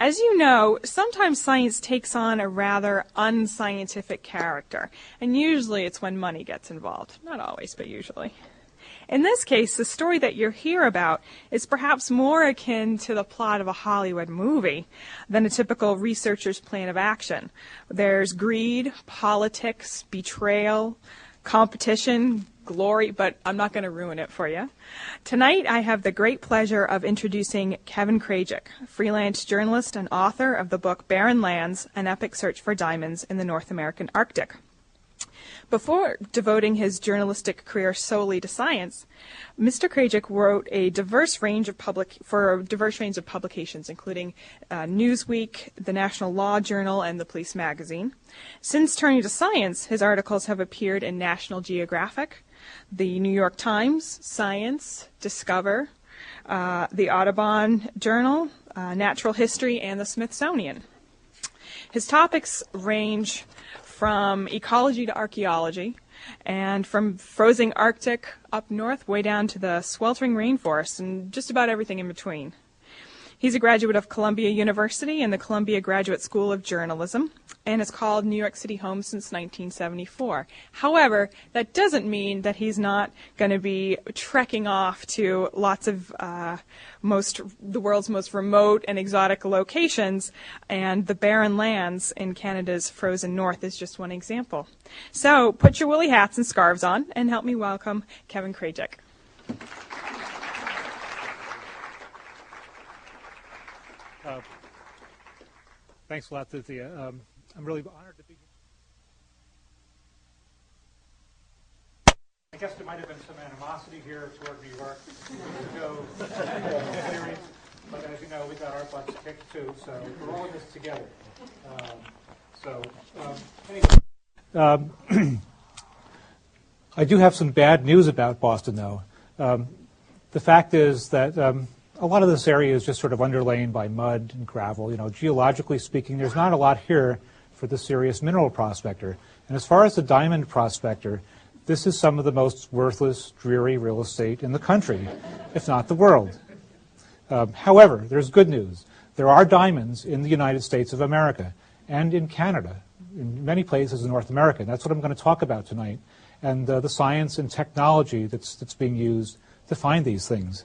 As you know, sometimes science takes on a rather unscientific character, and usually it's when money gets involved. Not always, but usually. In this case, the story that you'll hear about is perhaps more akin to the plot of a Hollywood movie than a typical researcher's plan of action. There's greed, politics, betrayal, competition, glory, but I'm not going to ruin it for you. Tonight, I have the great pleasure of introducing Kevin Krajick, freelance journalist and author of the book Barren Lands, An Epic Search for Diamonds in the North American Arctic. Before devoting his journalistic career solely to science, Mr. Krajick wrote a diverse range of publications, including Newsweek, the National Law Journal, and the Police Magazine. Since turning to science, his articles have appeared in National Geographic, the New York Times, Science, Discover, the Audubon Journal, Natural History, and the Smithsonian. His topics range from ecology to archaeology, and from frozen Arctic up north way down to the sweltering rainforest and just about everything in between. He's a graduate of Columbia University and the Columbia Graduate School of Journalism, and has called New York City home since 1974. However, that doesn't mean that he's not going to be trekking off to lots of the world's most remote and exotic locations, and the barren lands in Canada's frozen north is just one example. So put your woolly hats and scarves on and help me welcome Kevin Krajick. Thanks a lot, Thithia. I'm really honored to be here. I guess there might have been some animosity here toward New York series, but as you know, we got our butts kicked too, so we're all in this together. Anyway, I do have some bad news about Boston, though. The fact is that a lot of this area is just sort of underlain by mud and gravel. You know, geologically speaking, there's not a lot here for the serious mineral prospector. And as far as the diamond prospector, this is some of the most worthless, dreary real estate in the country, if not the world. However, there's good news. There are diamonds in the United States of America and in Canada, in many places in North America. And that's what I'm going to talk about tonight, and the science and technology that's being used to find these things.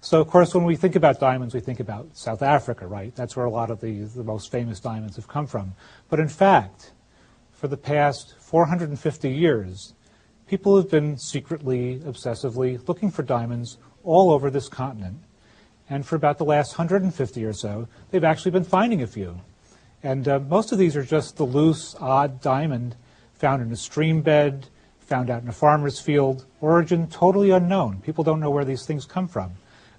So, of course, when we think about diamonds, we think about South Africa, right? That's where a lot of the most famous diamonds have come from. But in fact, for the past 450 years, people have been secretly, obsessively looking for diamonds all over this continent. And for about the last 150 or so, they've actually been finding a few. And most of these are just the loose, odd diamond found in a stream bed, found out in a farmer's field, origin totally unknown. People don't know where these things come from.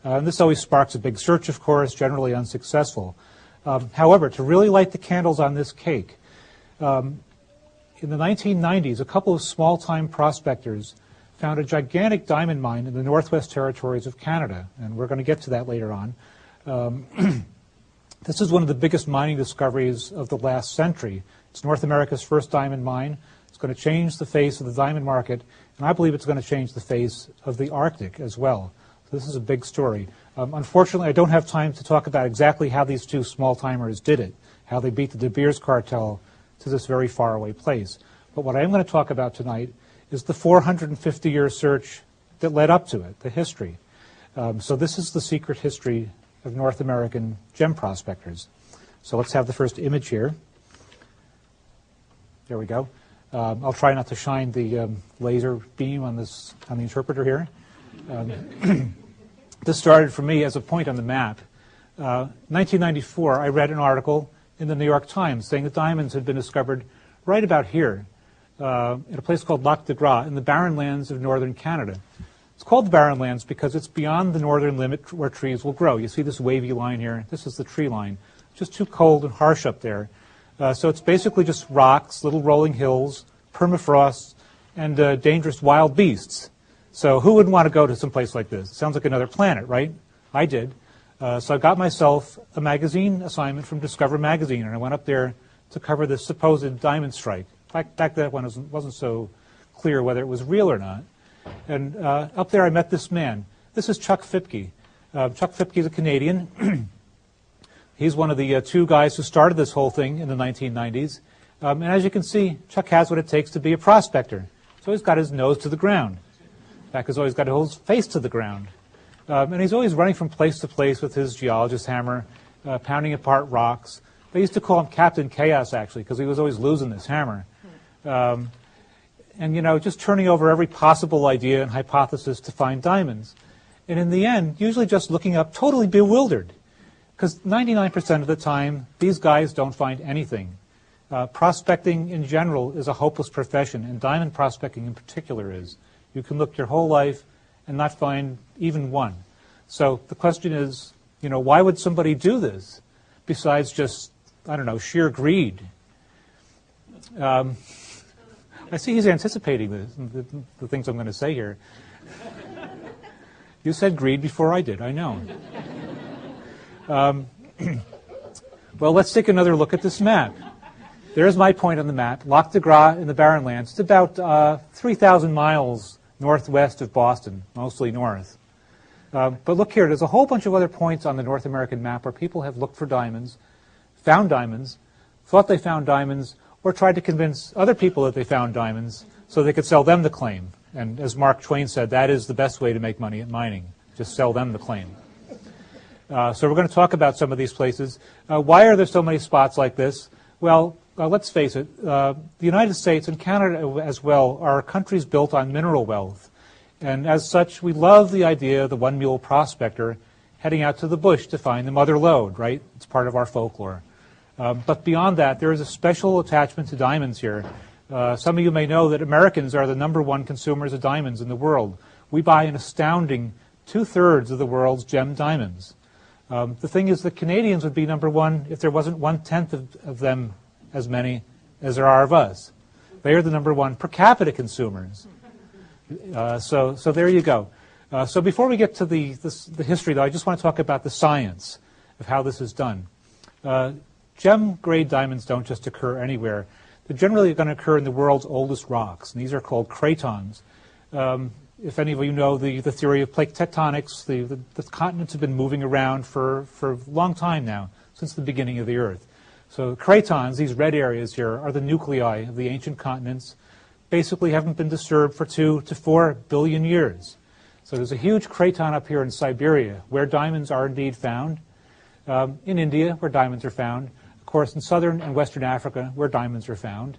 And this always sparks a big search, of course, generally unsuccessful. However, to really light the candles on this cake, in the 1990s, a couple of small-time prospectors found a gigantic diamond mine in the Northwest Territories of Canada, and we're going to get to that later on. This is one of the biggest mining discoveries of the last century. It's North America's first diamond mine. It's going to change the face of the diamond market, and I believe it's going to change the face of the Arctic as well. So this is a big story. Unfortunately, I don't have time to talk about exactly how these two small-timers did it, how they beat the De Beers cartel to this very faraway place. But what I am going to talk about tonight is the 450-year search that led up to it, the history. So this is the secret history of North American gem prospectors. So let's have the first image here. There we go. I'll try not to shine the laser beam on the interpreter here. This started for me as a point on the map. 1994, I read an article in the New York Times saying that diamonds had been discovered right about here, in a place called Lac de Gras in the barren lands of northern Canada. It's called the barren lands because it's beyond the northern limit where trees will grow. You see this wavy line here? This is the tree line. It's just too cold and harsh up there. So it's basically just rocks, little rolling hills, permafrost, and dangerous wild beasts. So who wouldn't want to go to some place like this? It sounds like another planet, right? I did. So I got myself a magazine assignment from Discover Magazine, and I went up there to cover this supposed diamond strike. Back then it wasn't so clear whether it was real or not. And up there I met this man. This is Chuck Fipke. Chuck Fipke is a Canadian He's one of the two guys who started this whole thing in the 1990s. And as you can see, Chuck has what it takes to be a prospector. So he's got his nose to the ground. In fact, he's always got his face to the ground. And he's always running from place to place with his geologist hammer, pounding apart rocks. They used to call him Captain Chaos, actually, because he was always losing this hammer. And, you know, just turning over every possible idea and hypothesis to find diamonds. And in the end, usually just looking up totally bewildered. Because 99% of the time, these guys don't find anything. Prospecting in general is a hopeless profession, and diamond prospecting in particular is. You can look your whole life and not find even one. So the question is, you know, why would somebody do this besides just, I don't know, sheer greed? I see he's anticipating the things I'm going to say here. You said greed before I did, I know. Well, let's take another look at this map. There's my point on the map, Lac de Gras in the Barren Lands. It's about 3,000 miles northwest of Boston, mostly north. But look here, there's a whole bunch of other points on the North American map where people have looked for diamonds, found diamonds, thought they found diamonds, or tried to convince other people that they found diamonds so they could sell them the claim. And as Mark Twain said, that is the best way to make money at mining, just sell them the claim. So we're going to talk about some of these places. Why are there so many spots like this? Well, let's face it, the United States and Canada as well are countries built on mineral wealth. And as such, we love the idea of the one-mule prospector heading out to the bush to find the mother lode, right? It's part of our folklore. But beyond that, there is a special attachment to diamonds here. Some of you may know that Americans are the #1 consumers of diamonds in the world. We buy an astounding 2/3 of the world's gem diamonds. The thing is that Canadians would be #1 if there wasn't 1/10 of them as many as there are of us. They are the #1 per capita consumers. So there you go. So before we get to the history, though, I just want to talk about the science of how this is done. Gem-grade diamonds don't just occur anywhere. They're generally going to occur in the world's oldest rocks, and these are called Cratons. If any of you know the theory of plate tectonics, the continents have been moving around for a long time now, since the beginning of the Earth. So Cratons, these red areas here, are the nuclei of the ancient continents, basically haven't been disturbed for 2 to 4 billion years. So there's a huge craton up here in Siberia, where diamonds are indeed found, in India, where diamonds are found, of course in southern and western Africa, where diamonds are found,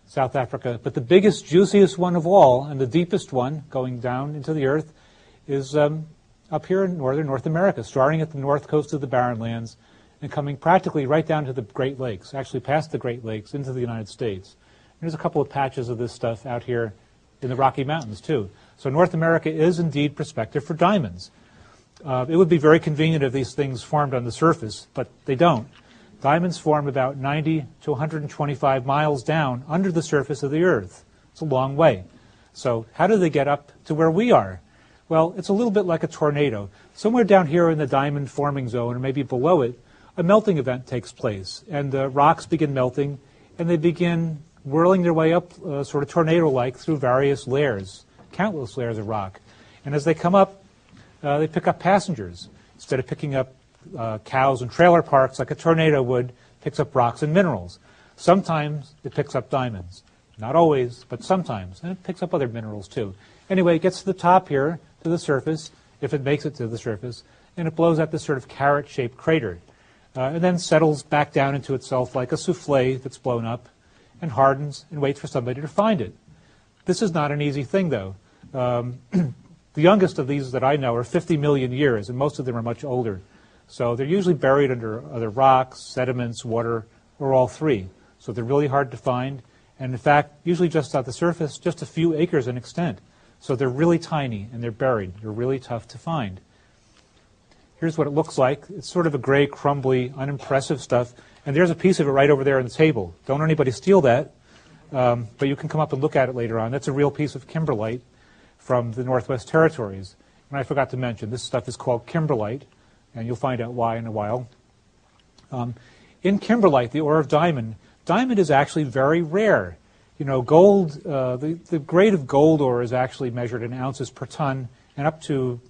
South Africa. But the biggest, juiciest one of all, and the deepest one going down into the earth, is up here in northern North America, starting at the north coast of the Barren Lands and coming practically right down to the Great Lakes, actually past the Great Lakes into the United States. And there's a couple of patches of this stuff out here in the Rocky Mountains, too. So North America is indeed prospective for diamonds. It would be very convenient if these things formed on the surface, but they don't. Diamonds form about 90 to 125 miles down under the surface of the Earth. It's a long way. So how do they get up to where we are? Well, it's a little bit like a tornado. Somewhere down here in the diamond forming zone, or maybe below it, a melting event takes place, and the rocks begin melting, and they begin whirling their way up sort of tornado-like through various layers, countless layers of rock. And as they come up, they pick up passengers. Instead of picking up cows and trailer parks like a tornado would, picks up rocks and minerals. Sometimes it picks up diamonds. Not always, but sometimes. And it picks up other minerals too. Anyway, it gets to the top here, to the surface, if it makes it to the surface, and it blows out this sort of carrot-shaped crater. And then settles back down into itself like a souffle that's blown up and hardens and waits for somebody to find it. This is not an easy thing, though. The youngest of these that I know are 50 million years, and most of them are much older. So they're usually buried under other rocks, sediments, water, or all three. So they're really hard to find, and in fact, usually just at the surface, just a few acres in extent. So they're really tiny, and they're buried. They're really tough to find. Here's what it looks like. It's sort of a gray, crumbly, unimpressive stuff. And there's a piece of it right over there on the table. Don't anybody steal that, but you can come up and look at it later on. That's a real piece of kimberlite from the Northwest Territories. And I forgot to mention, this stuff is called kimberlite, and you'll find out why in a while. In kimberlite, the ore of diamond is actually very rare. You know, gold, the grade of gold ore is actually measured in ounces per ton and up to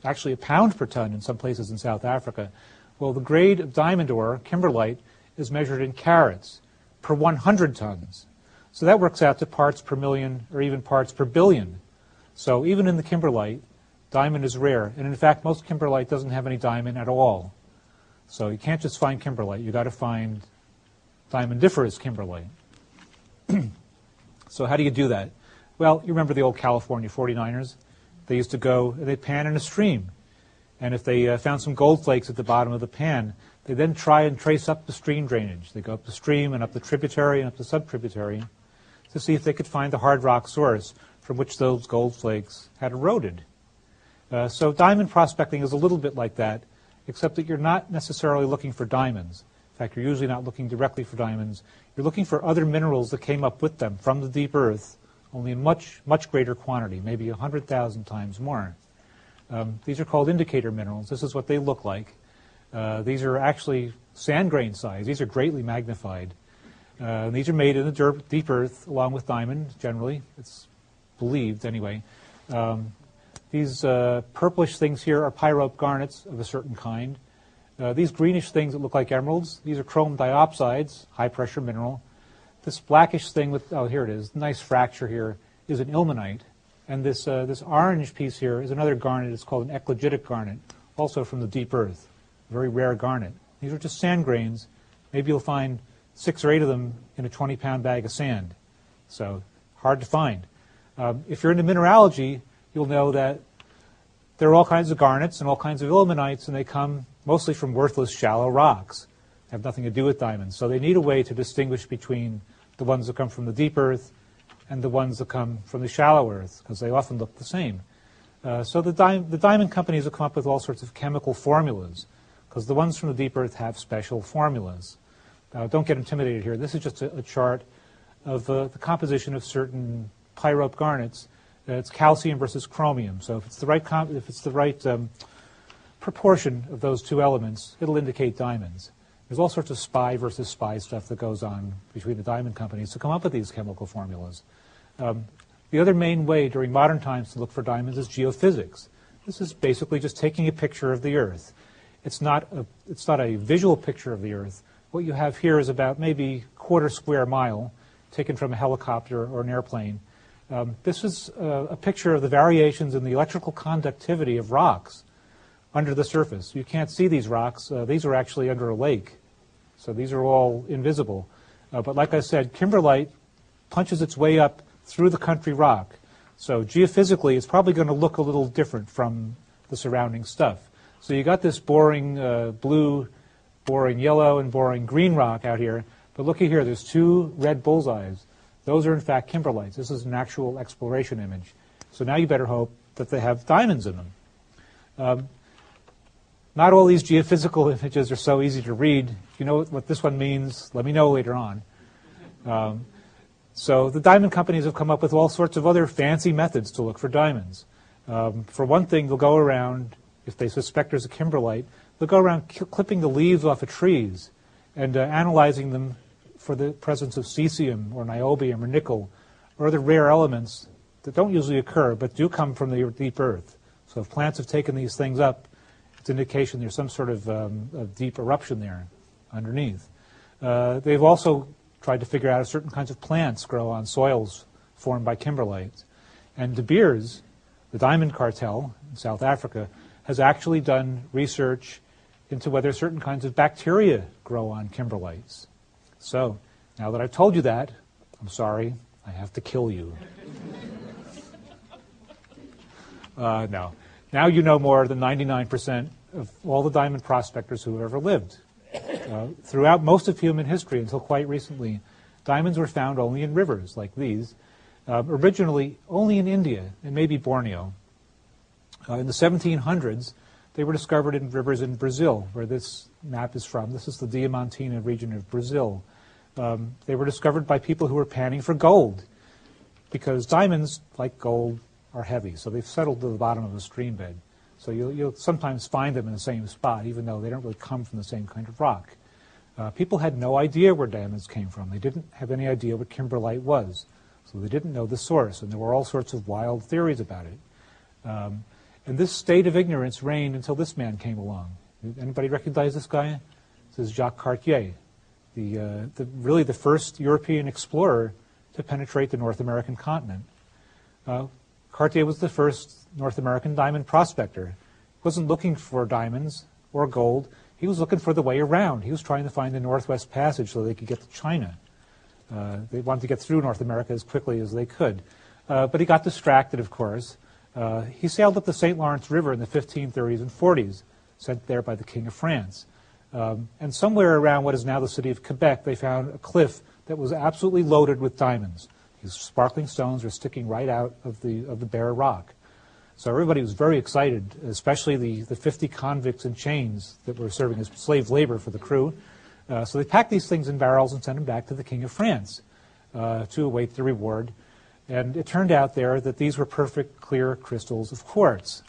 actually a pound per ton in some places in South Africa. Well, the grade of diamond ore, kimberlite, is measured in carats per 100 tons. So that works out to parts per million or even parts per billion. So even in the kimberlite, diamond is rare. And in fact, most kimberlite doesn't have any diamond at all. So you can't just find kimberlite. You've got to find diamondiferous kimberlite. So how do you do that? Well, you remember the old California 49ers? They used to go, they'd pan in a stream. And if they found some gold flakes at the bottom of the pan, they then try and trace up the stream drainage. They go up the stream and up the tributary and up the subtributary to see if they could find the hard rock source from which those gold flakes had eroded. So diamond prospecting is a little bit like that, except that you're not necessarily looking for diamonds. In fact, you're usually not looking directly for diamonds. You're looking for other minerals that came up with them from the deep earth, only in much, much greater quantity, maybe 100,000 times more. These are called indicator minerals. This is what they look like. These are actually sand grain size. These are greatly magnified. These are made in the deep earth along with diamond, generally. It's believed, anyway. These purplish things here are pyrope garnets of a certain kind. These greenish things that look like emeralds, these are chrome diopsides, high-pressure mineral. This blackish thing with, oh, here it is, nice fracture here, is an ilmenite. And this orange piece here is another garnet. It's called an eclogitic garnet, also from the deep earth, a very rare garnet. These are just sand grains. Maybe you'll find 6 or 8 of them in a 20-pound bag of sand. So hard to find. If you're into mineralogy, you'll know that there are all kinds of garnets and all kinds of ilmenites, and they come mostly from worthless, shallow rocks. They have nothing to do with diamonds. So they need a way to distinguish between the ones that come from the deep earth and the ones that come from the shallow earth, because they often look the same. So the diamond companies have come up with all sorts of chemical formulas, because the ones from the deep earth have special formulas. Don't get intimidated here. This is just a chart of the composition of certain pyrope garnets. It's calcium versus chromium. So if it's the right proportion of those two elements, it'll indicate diamonds. There's all sorts of spy versus spy stuff that goes on between the diamond companies to come up with these chemical formulas. The other main way during modern times to look for diamonds is geophysics. This is basically just taking a picture of the Earth. It's not a visual picture of the Earth. What you have here is about maybe quarter square mile taken from a helicopter or an airplane. This is a picture of the variations in the electrical conductivity of rocks under the surface. You can't see these rocks. These are actually under a lake, so these are all invisible. But like I said, kimberlite punches its way up through the country rock. So geophysically, it's probably going to look a little different from the surrounding stuff. So you got this boring blue, boring yellow, and boring green rock out here. But looky here, there's 2 red bullseyes. Those are, in fact, kimberlites. This is an actual exploration image. So now you better hope that they have diamonds in them. Not all these geophysical images are so easy to read. If you know what this one means, let me know later on. So the diamond companies have come up with all sorts of other fancy methods to look for diamonds. For one thing, they'll go around, if they suspect there's a kimberlite, they'll go around clipping the leaves off of trees and analyzing them for the presence of cesium or niobium or nickel or other rare elements that don't usually occur but do come from the deep earth. So if plants have taken these things up, it's an indication there's some sort of deep eruption there underneath. They've also tried to figure out if certain kinds of plants grow on soils formed by kimberlites. And De Beers, the diamond cartel in South Africa, has actually done research into whether certain kinds of bacteria grow on kimberlites. So, now that I've told you that, I'm sorry, I have to kill you. No. Now you know more than 99% of all the diamond prospectors who have ever lived. Throughout most of human history, until quite recently, diamonds were found only in rivers like these, originally only in India and maybe Borneo. In the 1700s, they were discovered in rivers in Brazil, where this map is from. This is the Diamantina region of Brazil. They were discovered by people who were panning for gold, because diamonds, like gold, are heavy, so they've settled to the bottom of a stream bed. So you'll sometimes find them in the same spot, even though they don't really come from the same kind of rock. People had no idea where diamonds came from. They didn't have any idea what kimberlite was, so they didn't know the source, and there were all sorts of wild theories about it. And this state of ignorance reigned until this man came along. Anybody recognize this guy? This is Jacques Cartier, really the first European explorer to penetrate the North American continent. Cartier was the first North American diamond prospector. He wasn't looking for diamonds or gold. He was looking for the way around. He was trying to find the Northwest Passage so they could get to China. They wanted to get through North America as quickly as they could. But he got distracted, of course. He sailed up the St. Lawrence River in the 1530s and 40s, sent there by the King of France. And somewhere around what is now the city of Quebec, they found a cliff that was absolutely loaded with diamonds. These sparkling stones were sticking right out of the bare rock. So everybody was very excited, especially the 50 convicts in chains that were serving as slave labor for the crew. So they packed these things in barrels and sent them back to the King of France to await the reward. And it turned out there that these were perfect, clear crystals of quartz.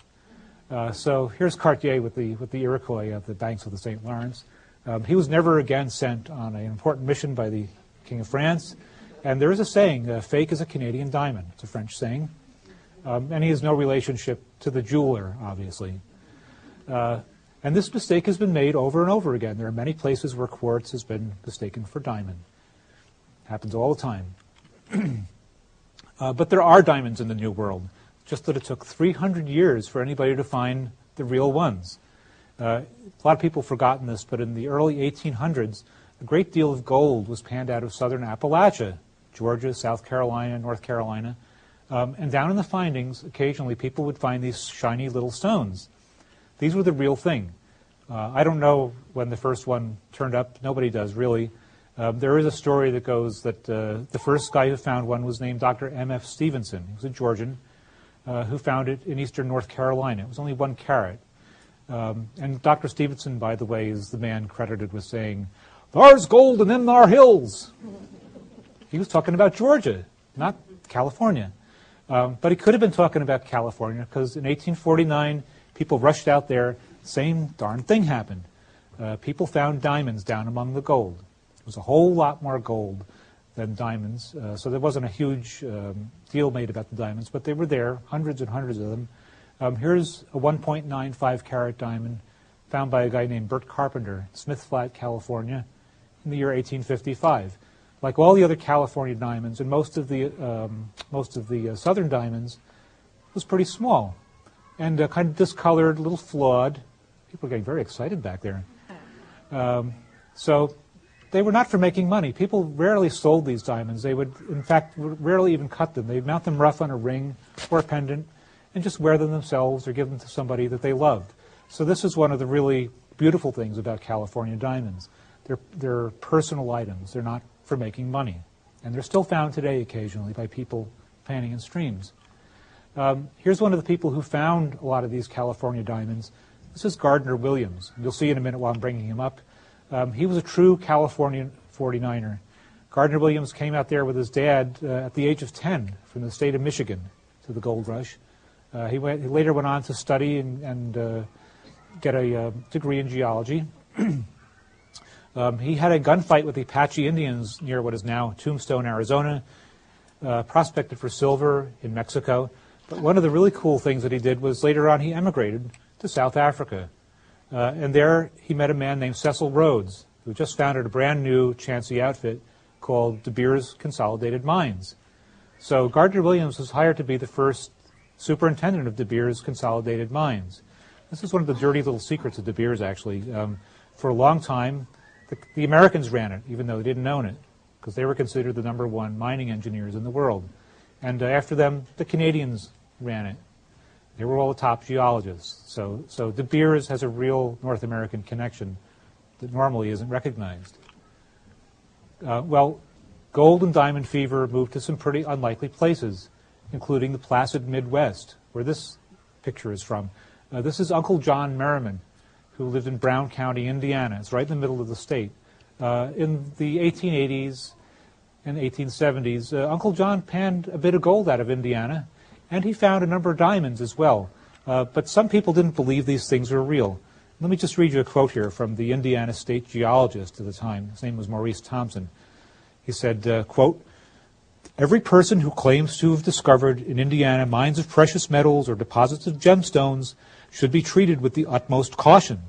So here's Cartier with the Iroquois at the banks of the St. Lawrence. He was never again sent on an important mission by the King of France. And there is a saying, fake is a Canadian diamond. It's a French saying. And he has no relationship to the jeweler, obviously. And this mistake has been made over and over again. There are many places where quartz has been mistaken for diamond. Happens all the time. But there are diamonds in the New World, just that it took 300 years for anybody to find the real ones. A lot of people have forgotten this, but in the early 1800s, a great deal of gold was panned out of southern Appalachia, Georgia, South Carolina, North Carolina. And down in the findings, occasionally people would find these shiny little stones. These were the real thing. I don't know when the first one turned up. Nobody does, really. There is a story that goes that the first guy who found one was named Dr. M.F. Stevenson. He was a Georgian who found it in eastern North Carolina. It was only 1 carat. And Dr. Stevenson, by the way, is the man credited with saying, "There's gold in them thar hills." He was talking about Georgia, not California. But he could have been talking about California because in 1849, people rushed out there. Same darn thing happened. People found diamonds down among the gold. There was a whole lot more gold than diamonds. So there wasn't a huge deal made about the diamonds, but they were there, hundreds and hundreds of them. Here's a 1.95 carat diamond found by a guy named Bert Carpenter, Smith Flat, California, in the year 1855. Like all the other California diamonds, and most of the southern diamonds, was pretty small and kind of discolored, a little flawed. People were getting very excited back there. So they were not for making money. People rarely sold these diamonds. They would, in fact, rarely even cut them. They'd mount them rough on a ring or a pendant and just wear them themselves or give them to somebody that they loved. So this is one of the really beautiful things about California diamonds. They're personal items. They're not for making money. And they're still found today occasionally by people panning in streams. Here's one of the people who found a lot of these California diamonds. This is Gardner Williams. You'll see in a minute while I'm bringing him up. He was a true California 49er. Gardner Williams came out there with his dad at the age of 10 from the state of Michigan to the gold rush. He later went on to study and get a degree in geology. He had a gunfight with the Apache Indians near what is now Tombstone, Arizona, prospected for silver in Mexico. But one of the really cool things that he did was later on he emigrated to South Africa. And there he met a man named Cecil Rhodes, who just founded a brand new chancy outfit called De Beers Consolidated Mines. So Gardner Williams was hired to be the first superintendent of De Beers Consolidated Mines. This is one of the dirty little secrets of De Beers, actually. For a long time, the Americans ran it, even though they didn't own it, because they were considered the #1 mining engineers in the world. And after them, the Canadians ran it. They were all the top geologists. So De Beers has a real North American connection that normally isn't recognized. Well, gold and diamond fever moved to some pretty unlikely places, including the placid Midwest, where this picture is from. This is Uncle John Merriman, who lived in Brown County, Indiana. It's right in the middle of the state. In the 1880s and 1870s, Uncle John panned a bit of gold out of Indiana, and he found a number of diamonds as well. But some people didn't believe these things were real. Let me just read you a quote here from the Indiana state geologist at the time. His name was Maurice Thompson. He said, quote, "Every person who claims to have discovered in Indiana mines of precious metals or deposits of gemstones should be treated with the utmost caution.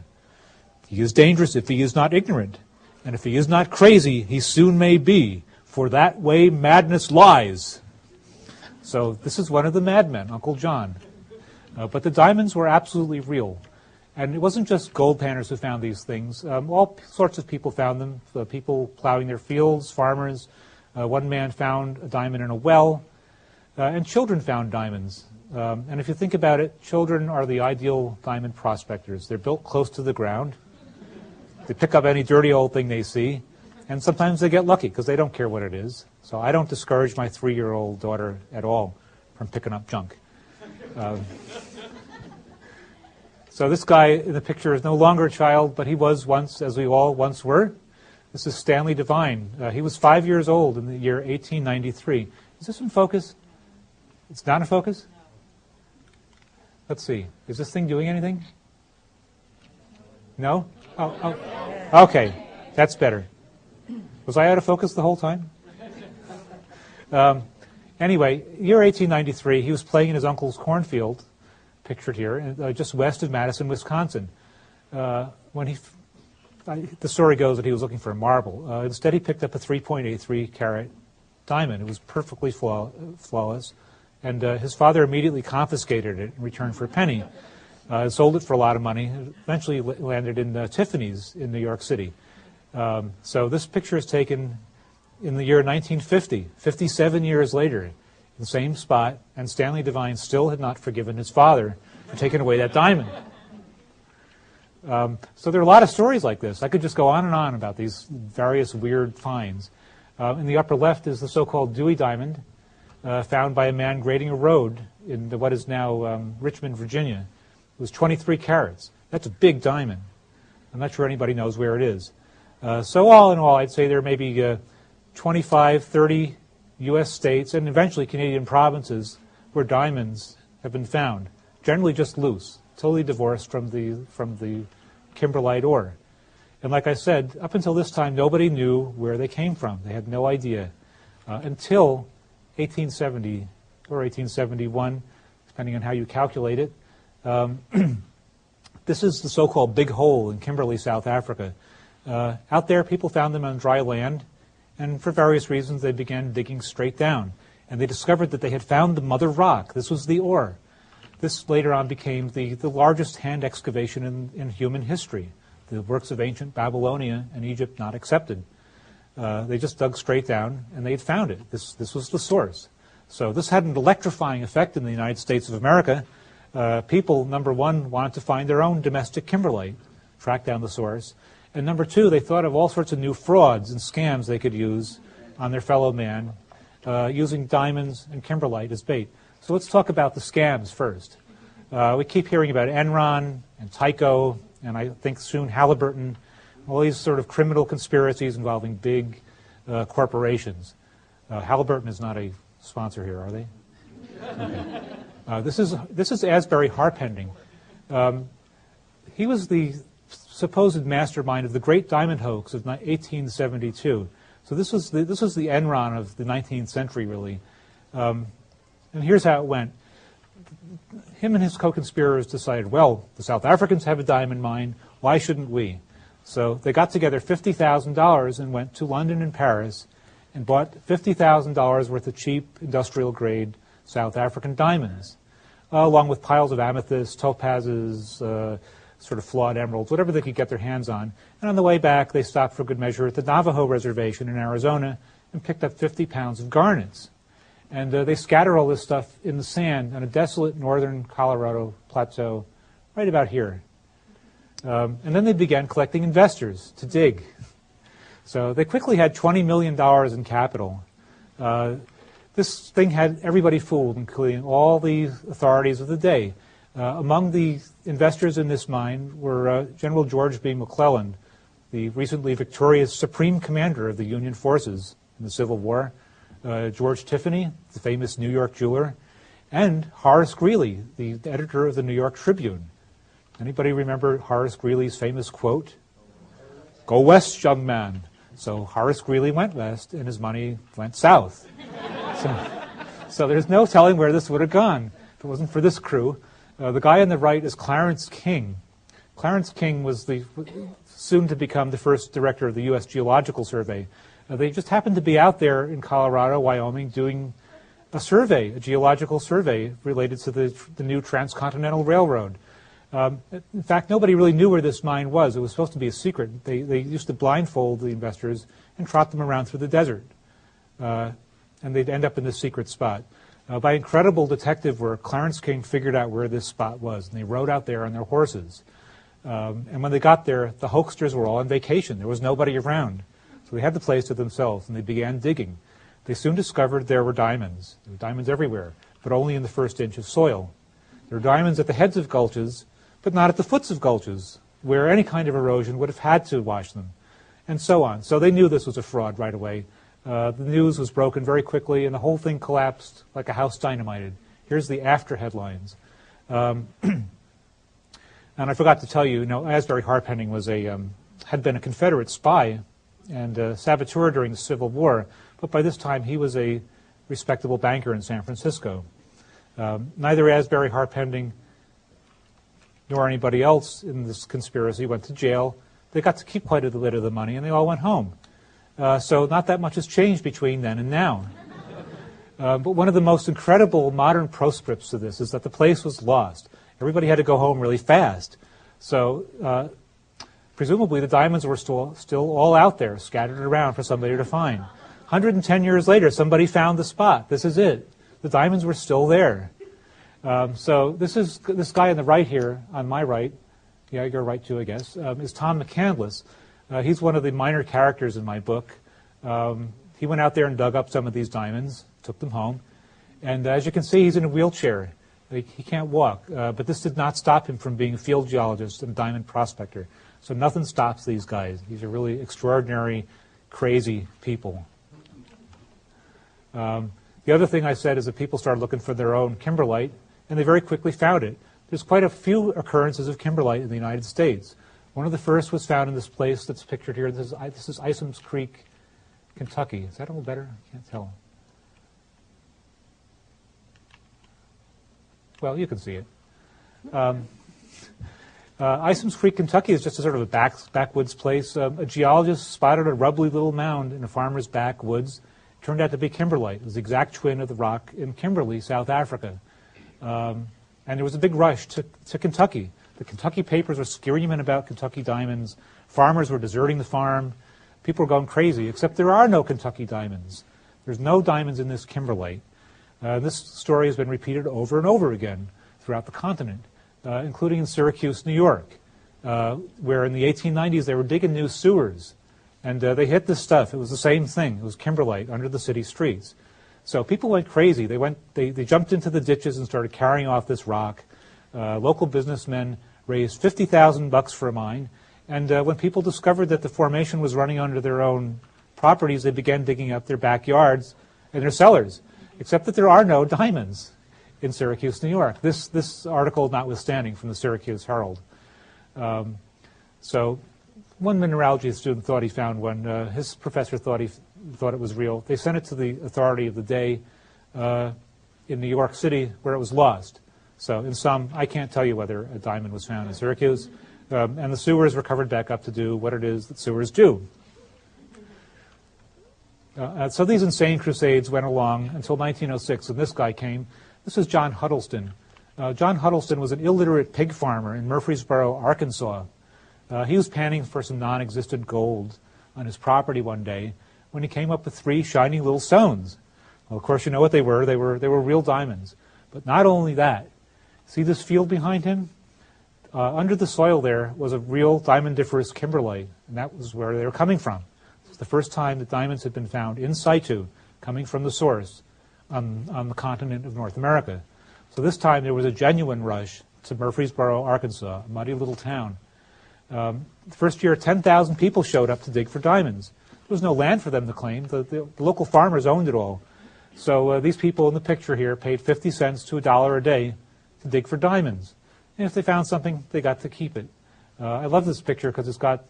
He is dangerous if he is not ignorant, and if he is not crazy, he soon may be, for that way madness lies. So this is one of the madmen, Uncle John. But the diamonds were absolutely real. And it wasn't just gold panners who found these things. All sorts of people found them, people plowing their fields, farmers. One man found a diamond in a well, and children found diamonds. And if you think about it, children are the ideal diamond prospectors. They're built close to the ground. They pick up any dirty old thing they see, and sometimes they get lucky because they don't care what it is. So I don't discourage my 3-year-old daughter at all from picking up junk. So this guy in the picture is no longer a child, but he was once, as we all once were. This is Stanley Devine. He was 5 years old in the year 1893. Is this in focus? It's not in focus? Let's see. Is this thing doing anything? No? Oh. Okay. That's better. Was I out of focus the whole time? Anyway, year 1893, he was playing in his uncle's cornfield, pictured here, just west of Madison, Wisconsin. The story goes that he was looking for a marble. Instead, he picked up a 3.83 carat diamond. It was perfectly flawless. And his father immediately confiscated it in return for a penny. Sold it for a lot of money. It eventually landed in Tiffany's in New York City. So this picture is taken in the year 1950, 57 years later, in the same spot, and Stanley Devine still had not forgiven his father for taking away that diamond. So there are a lot of stories like this. I could just go on and on about these various weird finds. In the upper left is the so-called Dewey Diamond, found by a man grading a road in what is now Richmond, Virginia. It was 23 carats. That's a big diamond. I'm not sure anybody knows where it is. So all in all, I'd say there may be 25, 30 U.S. states and eventually Canadian provinces where diamonds have been found, generally just loose, totally divorced from the kimberlite ore. And like I said, up until this time, nobody knew where they came from. They had no idea until 1870 or 1871, depending on how you calculate it. This is the so-called Big Hole in Kimberley, South Africa. Out there, people found them on dry land, and for various reasons, they began digging straight down. And they discovered that they had found the mother rock. This was the ore. This later on became the largest hand excavation in human history. The works of ancient Babylonia and Egypt not accepted. They just dug straight down, and they had found it. This was the source. So this had an electrifying effect in the United States of America. People, number one, wanted to find their own domestic kimberlite, track down the source. And number two, they thought of all sorts of new frauds and scams they could use on their fellow man, using diamonds and kimberlite as bait. So let's talk about the scams first. We keep hearing about Enron and Tyco, and I think soon Halliburton, all these sort of criminal conspiracies involving big corporations. Halliburton is not a sponsor here, are they? Okay. This is Asbury Harpending. He was the supposed mastermind of the Great Diamond Hoax of 1872. So this was the Enron of the 19th century, really. And here's how it went. Him and his co-conspirators decided, well, the South Africans have a diamond mine. Why shouldn't we? So they got together $50,000 and went to London and Paris and bought $50,000 worth of cheap industrial-grade South African diamonds, along with piles of amethysts, topazes, sort of flawed emeralds, whatever they could get their hands on. And on the way back, they stopped for good measure at the Navajo Reservation in Arizona and picked up 50 pounds of garnets. And they scattered all this stuff in the sand on a desolate northern Colorado plateau right about here. And then they began collecting investors to dig. So they quickly had $20 million in capital. This thing had everybody fooled, including all the authorities of the day. Among the investors in this mine were General George B. McClellan, the recently victorious Supreme Commander of the Union forces in the Civil War, George Tiffany, the famous New York jeweler, and Horace Greeley, the editor of the New York Tribune. Anybody remember Horace Greeley's famous quote? "Go west, young man." So Horace Greeley went west, and his money went south. So there's no telling where this would have gone if it wasn't for this crew. The guy on the right is Clarence King. Clarence King was soon to become the first director of the U.S. Geological Survey. They just happened to be out there in Colorado, Wyoming, doing a survey, a geological survey related to the new transcontinental railroad. In fact, nobody really knew where this mine was. It was supposed to be a secret. They used to blindfold the investors and trot them around through the desert. And they'd end up in this secret spot. By incredible detective work, Clarence King figured out where this spot was, and they rode out there on their horses. And when they got there, the hoaxsters were all on vacation. There was nobody around. So they had the place to themselves, and they began digging. They soon discovered there were diamonds. There were diamonds everywhere, but only in the first inch of soil. There were diamonds at the heads of gulches, but not at the foots of gulches, where any kind of erosion would have had to wash them, and so on. So they knew this was a fraud right away. The news was broken very quickly, and the whole thing collapsed like a house dynamited. Here's the after headlines. And I forgot to tell you, Asbury Harpenning was had been a Confederate spy and a saboteur during the Civil War, but by this time he was a respectable banker in San Francisco. Neither Asbury Harpenning nor anybody else in this conspiracy went to jail. They got to keep quite a bit of the money, and they all went home. So not that much has changed between then and now. But one of the most incredible modern proscripts to this is that the place was lost. Everybody had to go home really fast. So presumably the diamonds were still all out there, scattered around for somebody to find. 110 years later, somebody found the spot. This is it. The diamonds were still there. So this guy on the right here, on my right, yeah, your right too, I guess, is Tom Mccandless. He's one of the minor characters in my book. He went out there and dug up some of these diamonds, took them home, and as you can see, he's in a wheelchair. He can't walk, but this did not stop him from being a field geologist and diamond prospector. So nothing stops these guys. These are really extraordinary, crazy people. The other thing I said is that people started looking for their own kimberlite, and they very quickly found it. There's quite a few occurrences of kimberlite in the United States. One of the first was found in this place that's pictured here. This is Isom's Creek, Kentucky. Is that a little better? I can't tell. Well, you can see it. Isom's Creek, Kentucky is just a sort of a backwoods place. A geologist spotted a rubbly little mound in a farmer's backwoods. It turned out to be kimberlite. It was the exact twin of the rock in Kimberley, South Africa. And there was a big rush to Kentucky. The Kentucky papers were screaming about Kentucky diamonds. Farmers were deserting the farm. People were going crazy, except there are no Kentucky diamonds. There's no diamonds in this kimberlite. This story has been repeated over and over again throughout the continent, including in Syracuse, New York, where in the 1890s they were digging new sewers, and they hit this stuff. It was the same thing. It was kimberlite under the city streets. So people went crazy. They jumped into the ditches and started carrying off this rock. Local businessmen raised $50,000 for a mine, and when people discovered that the formation was running under their own properties, they began digging up their backyards and their cellars, except that there are no diamonds in Syracuse, New York. This article notwithstanding from the Syracuse Herald. So one mineralogy student thought he found one. His professor thought it was real. They sent it to the authority of the day in New York City, where it was lost. So in sum, I can't tell you whether a diamond was found in Syracuse, and the sewers were covered back up to do what it is that sewers do. So these insane crusades went along until 1906, when this guy came. This is John Huddleston. John Huddleston was an illiterate pig farmer in Murfreesboro, Arkansas. He was panning for some non-existent gold on his property one day when he came up with 3 shiny little stones. Well, of course, you know what they were. They were real diamonds. But not only that. See this field behind him? Under the soil there was a real diamondiferous kimberlite, and that was where they were coming from. It was the first time that diamonds had been found in situ, coming from the source on the continent of North America. So this time there was a genuine rush to Murfreesboro, Arkansas, a muddy little town. The first year, 10,000 people showed up to dig for diamonds. There was no land for them to claim. The local farmers owned it all. So these people in the picture here paid 50 cents to $1 a day to dig for diamonds. And if they found something, they got to keep it. I love this picture because it's got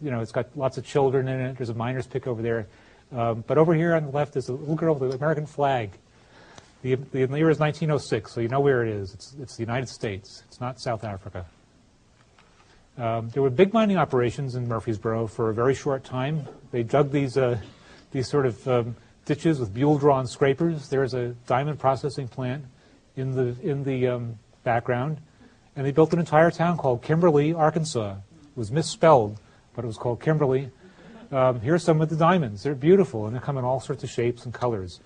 lots of children in it. There's a miner's pick over there. But over here on the left is a little girl with the American flag. The year is 1906, so you know where it is. It's the United States. It's not South Africa. There were big mining operations in Murfreesboro for a very short time. They dug these sort of ditches with mule-drawn scrapers. There's a diamond processing plant in the background, and they built an entire town called Kimberley, Arkansas. It was misspelled, but it was called Kimberley. Here's some of the diamonds. They're beautiful, and they come in all sorts of shapes and colors.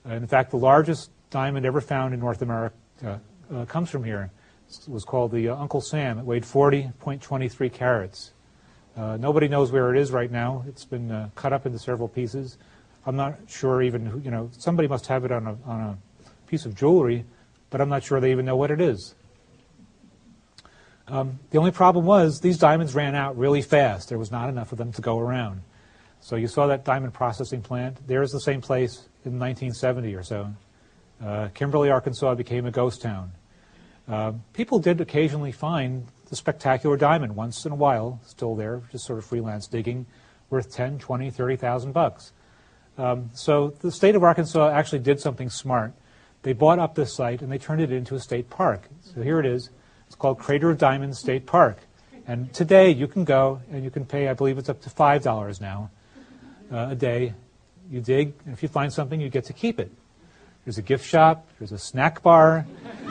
In fact, the largest diamond ever found in North America comes from here. It was called the Uncle Sam. It weighed 40.23 carats. Nobody knows where it is right now. It's been cut up into several pieces. I'm not sure even, somebody must have it on a piece of jewelry, but I'm not sure they even know what it is. The only problem was these diamonds ran out really fast. There was not enough of them to go around. So you saw that diamond processing plant. There's the same place in 1970 or so. Kimberley, Arkansas became a ghost town. People did occasionally find the spectacular diamond once in a while, still there, just sort of freelance digging, worth 10, 20, 30,000 bucks. So the state of Arkansas actually did something smart. They bought up this site and they turned it into a state park. So here it is. It's called Crater of Diamonds State Park. And today you can go and you can pay, I believe it's up to $5 now a day. You dig, and if you find something, you get to keep it. There's a gift shop. There's a snack bar.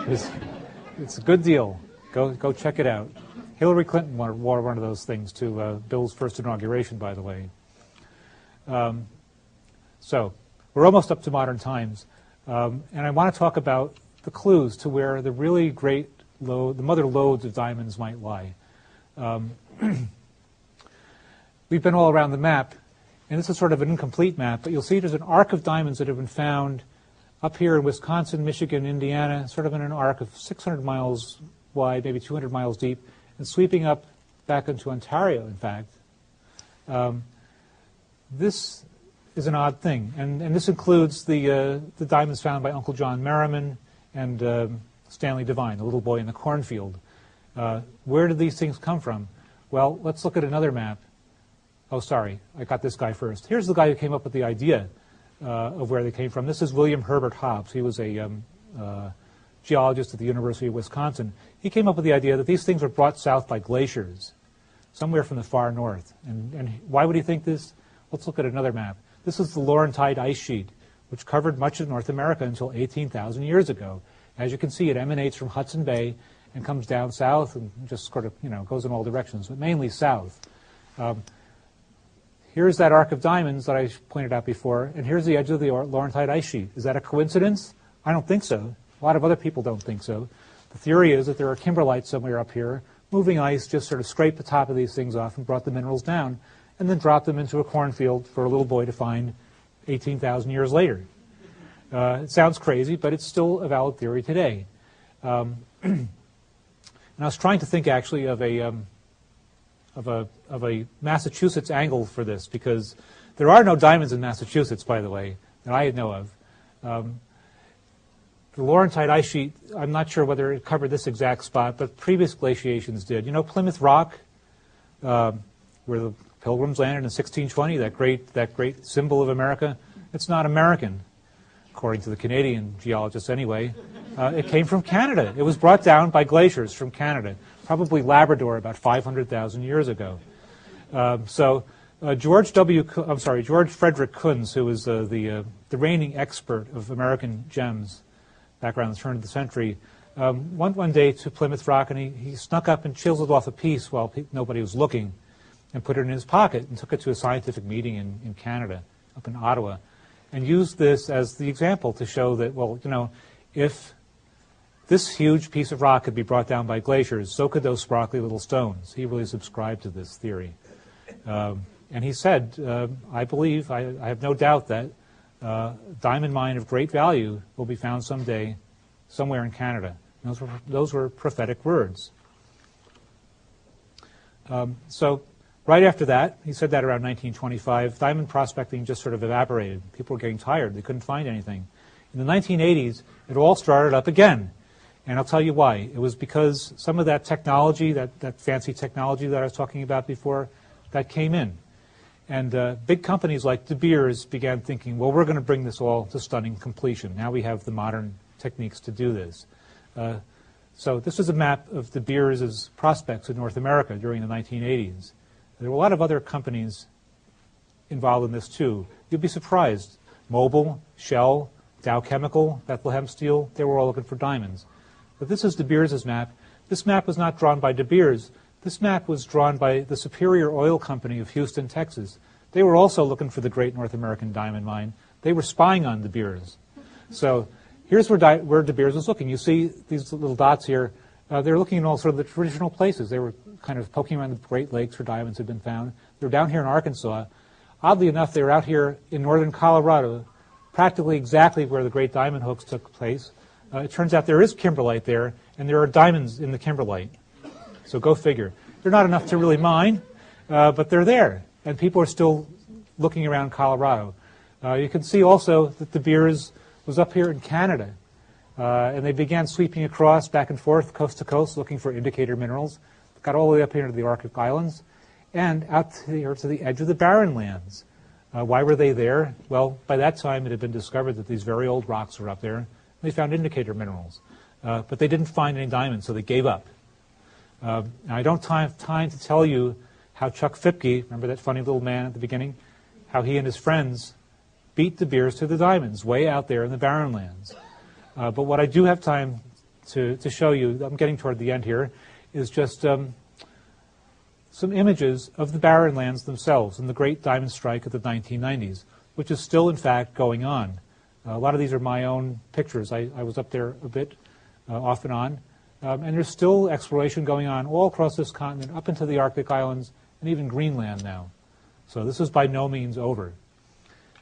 It's a good deal. Go check it out. Hillary Clinton wore one of those things to Bill's first inauguration, by the way. So we're almost up to modern times. And I want to talk about the clues to where the really great the mother lodes of diamonds might lie. We've been all around the map, and this is sort of an incomplete map, but you'll see there's an arc of diamonds that have been found up here in Wisconsin, Michigan, Indiana, sort of in an arc of 600 miles wide, maybe 200 miles deep, and sweeping up back into Ontario, in fact. This is an odd thing, and this includes the diamonds found by Uncle John Merriman and Stanley Devine, the little boy in the cornfield. Where did these things come from? Well, let's look at another map. Oh, sorry, I got this guy first. Here's the guy who came up with the idea of where they came from. This is William Herbert Hobbes. He was a geologist at the University of Wisconsin. He came up with the idea that these things were brought south by glaciers, somewhere from the far north. And why would he think this? Let's look at another map. This is the Laurentide ice sheet, which covered much of North America until 18,000 years ago. As you can see, it emanates from Hudson Bay and comes down south and just sort of, goes in all directions, but mainly south. Here's that arc of diamonds that I pointed out before, and here's the edge of the Laurentide ice sheet. Is that a coincidence? I don't think so. A lot of other people don't think so. The theory is that there are kimberlites somewhere up here. Moving ice just sort of scraped the top of these things off and brought the minerals down, and then dropped them into a cornfield for a little boy to find 18,000 years later. It sounds crazy, but it's still a valid theory today. And I was trying to think actually of a Massachusetts angle for this, because there are no diamonds in Massachusetts, by the way, that I know of. The Laurentide ice sheet, I'm not sure whether it covered this exact spot, but previous glaciations did. Plymouth Rock, where the Pilgrims landed in 1620, that great symbol of America, it's not American, according to the Canadian geologists anyway. It came from Canada. It was brought down by glaciers from Canada, probably Labrador about 500,000 years ago. George Frederick Kunz, who was the reigning expert of American gems back around the turn of the century, went one day to Plymouth Rock, and he snuck up and chiseled off a piece while nobody was looking and put it in his pocket and took it to a scientific meeting in Canada, up in Ottawa, and used this as the example to show that, if this huge piece of rock could be brought down by glaciers, so could those sparkly little stones. He really subscribed to this theory. And he said, I believe, I have no doubt that diamond mine of great value will be found someday somewhere in Canada. And those were prophetic words. Right after that, he said that around 1925, diamond prospecting just sort of evaporated. People were getting tired. They couldn't find anything. In the 1980s, it all started up again. And I'll tell you why. It was because some of that technology, that fancy technology that I was talking about before, that came in. And big companies like De Beers began thinking, well, we're going to bring this all to stunning completion. Now we have the modern techniques to do this. So this is a map of De Beers' prospects in North America during the 1980s. There were a lot of other companies involved in this too. You'd be surprised. Mobil, Shell, Dow Chemical, Bethlehem Steel, they were all looking for diamonds. But this is De Beers' map. This map was not drawn by De Beers. This map was drawn by the Superior Oil Company of Houston, Texas. They were also looking for the great North American diamond mine. They were spying on De Beers. So here's where De Beers was looking. You see these little dots here. They're looking in all sort of the traditional places. They were kind of poking around the Great Lakes where diamonds had been found. They were down here in Arkansas. Oddly enough, they were out here in northern Colorado, practically exactly where the great diamond hoax took place. It turns out there is kimberlite there, and there are diamonds in the kimberlite. So go figure. They're not enough to really mine, but they're there, and people are still looking around Colorado. You can see also that De Beers was up here in Canada, and they began sweeping across back and forth, coast to coast, looking for indicator minerals. Got all the way up here to the Arctic Islands, and out here to the edge of the Barren Lands. Why were they there? Well, by that time it had been discovered that these very old rocks were up there. They found indicator minerals, but they didn't find any diamonds, so they gave up. Now, I don't have time to tell you how Chuck Fipke, remember that funny little man at the beginning, how he and his friends beat De Beers to the diamonds way out there in the Barren Lands. But what I do have time to show you, I'm getting toward the end here, is just some images of the Barren Lands themselves and the great diamond strike of the 1990s, which is still, in fact, going on. A lot of these are my own pictures. I was up there a bit, off and on. And there's still exploration going on all across this continent, up into the Arctic Islands, and even Greenland now. So this is by no means over.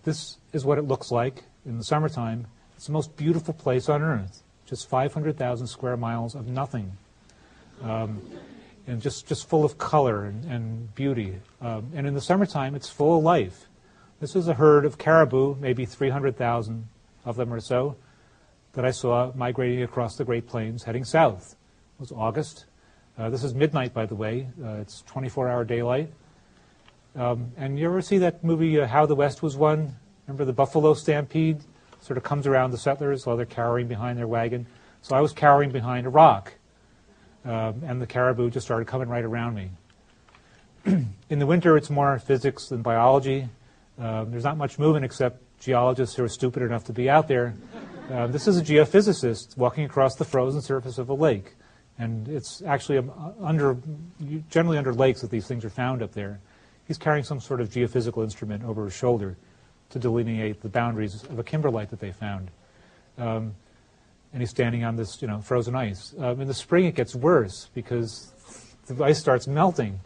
This is what it looks like in the summertime. It's the most beautiful place on Earth, just 500,000 square miles of nothing, and just full of color and beauty. And in the summertime, it's full of life. This is a herd of caribou, maybe 300,000 of them or so, that I saw migrating across the Great Plains heading south. It was August. This is midnight, by the way. It's 24-hour daylight. And you ever see that movie, How the West Was Won? Remember the buffalo stampede? Sort of comes around the settlers while they're cowering behind their wagon. So I was cowering behind a rock, and the caribou just started coming right around me. In the winter, it's more physics than biology. There's not much movement except geologists who are stupid enough to be out there. This is a geophysicist walking across the frozen surface of a lake. And it's actually generally under lakes that these things are found up there. He's carrying some sort of geophysical instrument over his shoulder to delineate the boundaries of a kimberlite that they found. And he's standing on this, frozen ice. In the spring, it gets worse because the ice starts melting.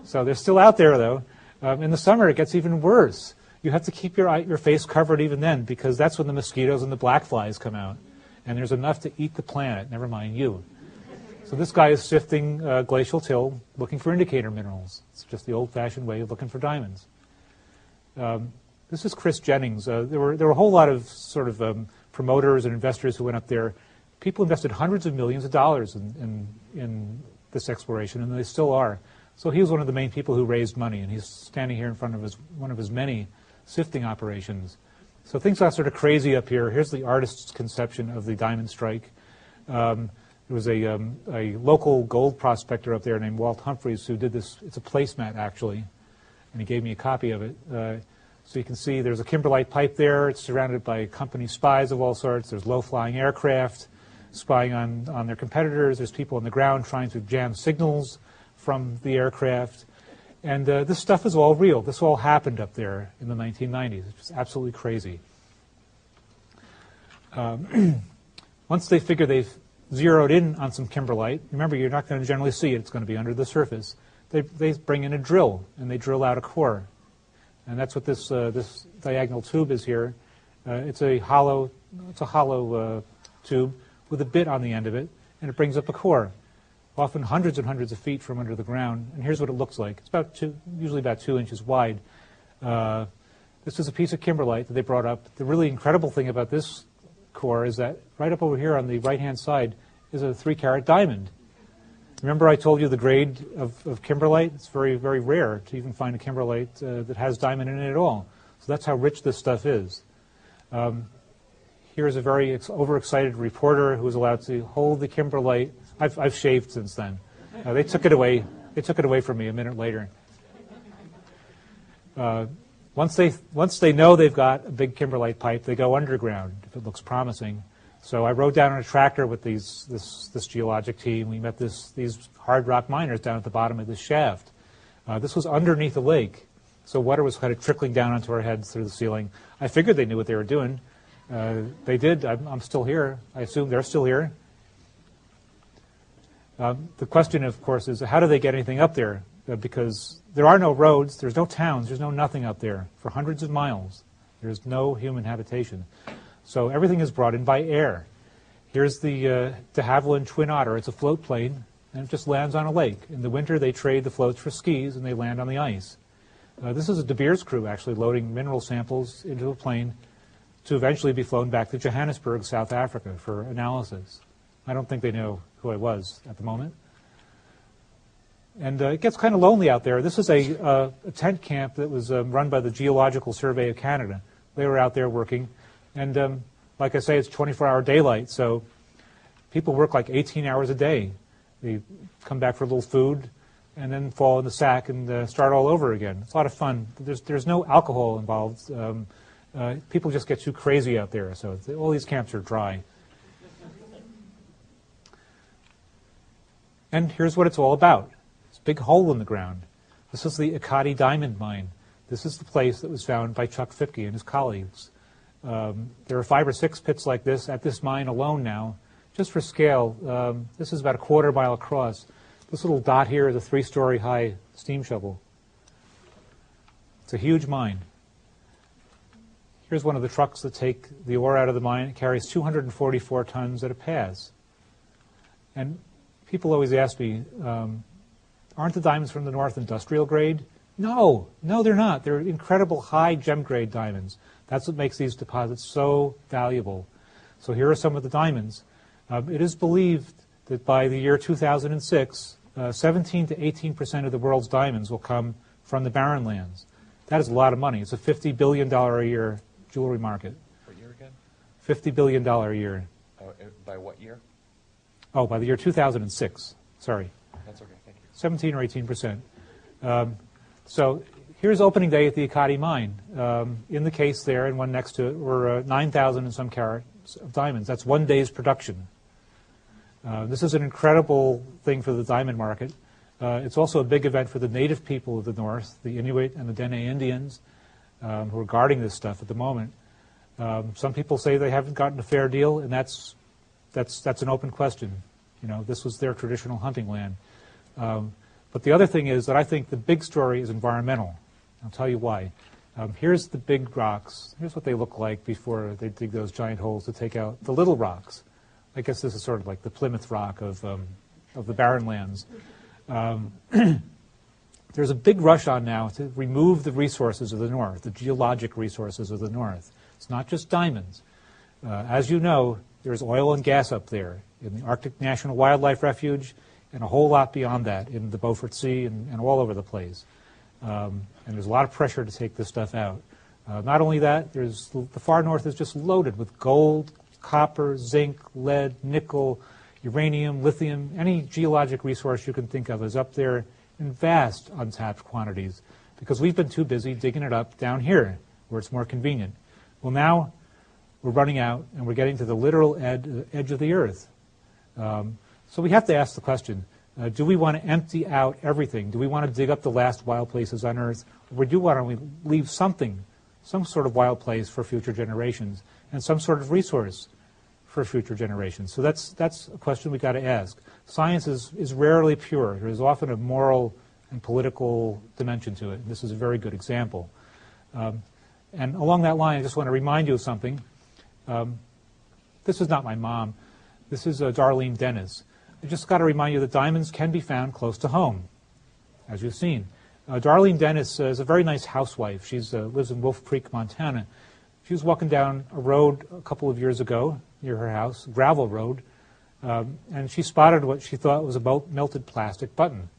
So they're still out there, though. In the summer, it gets even worse. You have to keep your face covered even then because that's when the mosquitoes and the black flies come out. And there's enough to eat the planet, never mind you. So this guy is sifting glacial till, looking for indicator minerals. It's just the old-fashioned way of looking for diamonds. This is Chris Jennings. There were a whole lot of sort of promoters and investors who went up there. People invested hundreds of millions of dollars in this exploration, and they still are. So he was one of the main people who raised money, and he's standing here in front of one of his many sifting operations. So things got sort of crazy up here. Here's the artist's conception of the diamond strike. There was a local gold prospector up there named Walt Humphreys who did this. It's a placemat, actually, and he gave me a copy of it. So you can see there's a kimberlite pipe there. It's surrounded by company spies of all sorts. There's low-flying aircraft spying on their competitors. There's people on the ground trying to jam signals from the aircraft. And this stuff is all real. This all happened up there in the 1990s. It's just absolutely crazy. Once they figure they've zeroed in on some kimberlite, remember, you're not going to generally see it. It's going to be under the surface. They bring in a drill, and they drill out a core. And that's what this diagonal tube is here. It's a hollow tube with a bit on the end of it, and it brings up a core, often hundreds and hundreds of feet from under the ground. And here's what it looks like. It's usually about 2 inches wide. This is a piece of kimberlite that they brought up. The really incredible thing about this core is that right up over here on the right-hand side is a 3-carat diamond. Remember I told you the grade of kimberlite? It's very, very rare to even find a kimberlite that has diamond in it at all. So that's how rich this stuff is. Here's a very overexcited reporter who was allowed to hold the kimberlite I've shaved since then. They took it away. They took it away from me a minute later. Once they know they've got a big kimberlite pipe, they go underground if it looks promising. So I rode down on a tractor with this geologic team. We met these hard rock miners down at the bottom of this shaft. This was underneath a lake, so water was kind of trickling down onto our heads through the ceiling. I figured they knew what they were doing. They did. I'm still here. I assume they're still here. The question, of course, is how do they get anything up there? Because there are no roads, there's no towns, there's no nothing up there for hundreds of miles. There's no human habitation. So everything is brought in by air. Here's the de Havilland Twin Otter. It's a float plane, and it just lands on a lake. In the winter, they trade the floats for skis, and they land on the ice. This is a De Beers crew, actually, loading mineral samples into a plane to eventually be flown back to Johannesburg, South Africa, for analysis. I don't think they know who I was at the moment. And it gets kind of lonely out there. This is a tent camp that was run by the Geological Survey of Canada. They were out there working. And like I say, it's 24-hour daylight, so people work like 18 hours a day. They come back for a little food and then fall in the sack and start all over again. It's a lot of fun. There's no alcohol involved. People just get too crazy out there, so all these camps are dry. And here's what it's all about. It's a big hole in the ground. This is the Okati diamond mine. This is the place that was found by Chuck Fipke and his colleagues. There are 5 or 6 pits like this at this mine alone now. Just for scale, this is about a quarter mile across. This little dot here is a 3-story high steam shovel. It's a huge mine. Here's one of the trucks that take the ore out of the mine. It carries 244 tons at a pass. And people always ask me, aren't the diamonds from the north industrial grade? No, they're not. They're incredible high gem grade diamonds. That's what makes these deposits so valuable. So here are some of the diamonds. It is believed that by the year 2006, 17 to 18% of the world's diamonds will come from the barren lands. That is a lot of money. It's a $50 billion a year jewelry market. What year again? $50 billion a year. By what year? Oh, by the year 2006. Sorry. That's okay, thank you. 17 or 18%. So here's opening day at the Okati mine. In the case there and one next to it were 9,000 and some carats of diamonds. That's one day's production. This is an incredible thing for the diamond market. It's also a big event for the native people of the north, the Inuit and the Dene Indians, who are guarding this stuff at the moment. Some people say they haven't gotten a fair deal, and that's an open question. You know, this was their traditional hunting land. But the other thing is that I think the big story is environmental. I'll tell you why. Here's the big rocks. Here's what they look like before they dig those giant holes to take out the little rocks. I guess this is sort of like the Plymouth Rock of the barren lands. There's a big rush on now to remove the resources of the north, the geologic resources of the north. It's not just diamonds. As you know, there's oil and gas up there in the Arctic National Wildlife Refuge and a whole lot beyond that in the Beaufort Sea and all over the place. And there's a lot of pressure to take this stuff out. Not only that, the far north is just loaded with gold, copper, zinc, lead, nickel, uranium, lithium. Any geologic resource you can think of is up there in vast untapped quantities because we've been too busy digging it up down here where it's more convenient. Well, now we're running out and we're getting to the literal edge of the earth. So we have to ask the question, do we want to empty out everything? Do we want to dig up the last wild places on earth? Or do we want to leave something, some sort of wild place for future generations and some sort of resource for future generations? So that's a question we've got to ask. Science is rarely pure. There is often a moral and political dimension to it. This is a very good example. And along that line, I just want to remind you of something. This is not my mom. This is Darlene Dennis. I just got to remind you that diamonds can be found close to home, as you've seen. Darlene Dennis is a very nice housewife. She lives in Wolf Creek, Montana. She was walking down a road a couple of years ago near her house, a gravel road, and she spotted what she thought was a melted plastic button.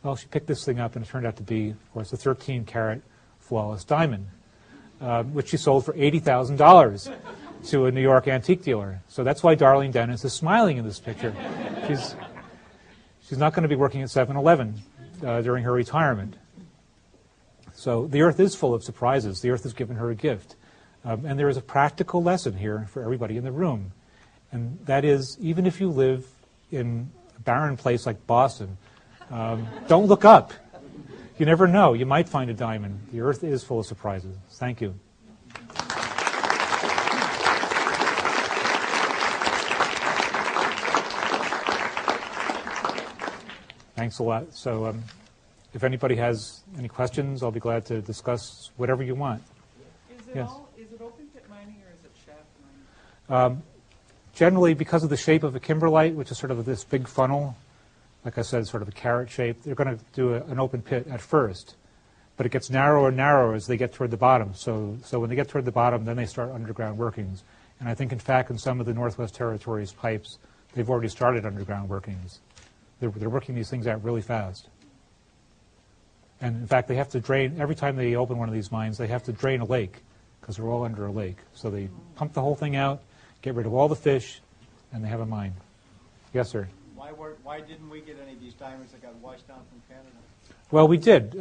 Well, she picked this thing up, and it turned out to be, of course, a 13-carat flawless diamond, which she sold for $80,000 to a New York antique dealer. So that's why Darlene Dennis is smiling in this picture. She's not going to be working at 7-Eleven during her retirement. So the Earth is full of surprises. The Earth has given her a gift. And there is a practical lesson here for everybody in the room. And that is, even if you live in a barren place like Boston, don't look up. You never know. You might find a diamond. The Earth is full of surprises. Thank you. Thanks a lot. So if anybody has any questions, I'll be glad to discuss whatever you want. Is it open pit mining or is it shaft mining? Generally, because of the shape of a kimberlite, which is sort of this big funnel, like I said, sort of a carrot shape, they're going to do an open pit at first. But it gets narrower and narrower as they get toward the bottom. So when they get toward the bottom, then they start underground workings. And I think, in fact, in some of the Northwest Territories pipes, they've already started underground workings. They're working these things out really fast. And, in fact, they have to drain, every time they open one of these mines, they have to drain a lake, because they're all under a lake. So they pump the whole thing out, get rid of all the fish, and they have a mine. Yes, sir? Why didn't we get any of these diamonds that got washed down from Canada? Well, we did,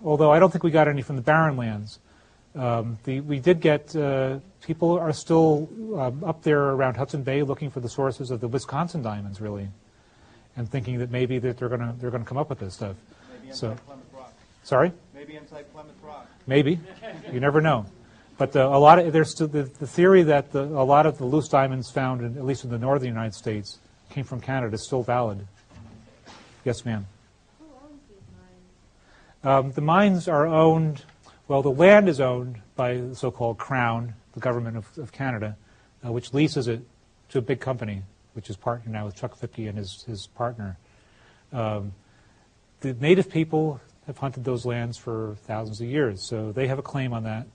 although I don't think we got any from the barren lands. We did get, people are still up there around Hudson Bay looking for the sources of the Wisconsin diamonds, really, and thinking that maybe that they're gonna come up with this stuff. Maybe inside Plymouth Rock. Sorry? Maybe inside Plymouth Rock. Maybe. You never know. But a lot of there's still the theory that a lot of the loose diamonds found, at least in the northern United States, came from Canada is still valid. Yes, ma'am. Who owns these mines? The mines are owned. Well, the land is owned by the so-called Crown, the government of Canada, which leases it to a big company, which is partnered now with Chuck Fiske and his partner. The native people have hunted those lands for thousands of years, so they have a claim on that.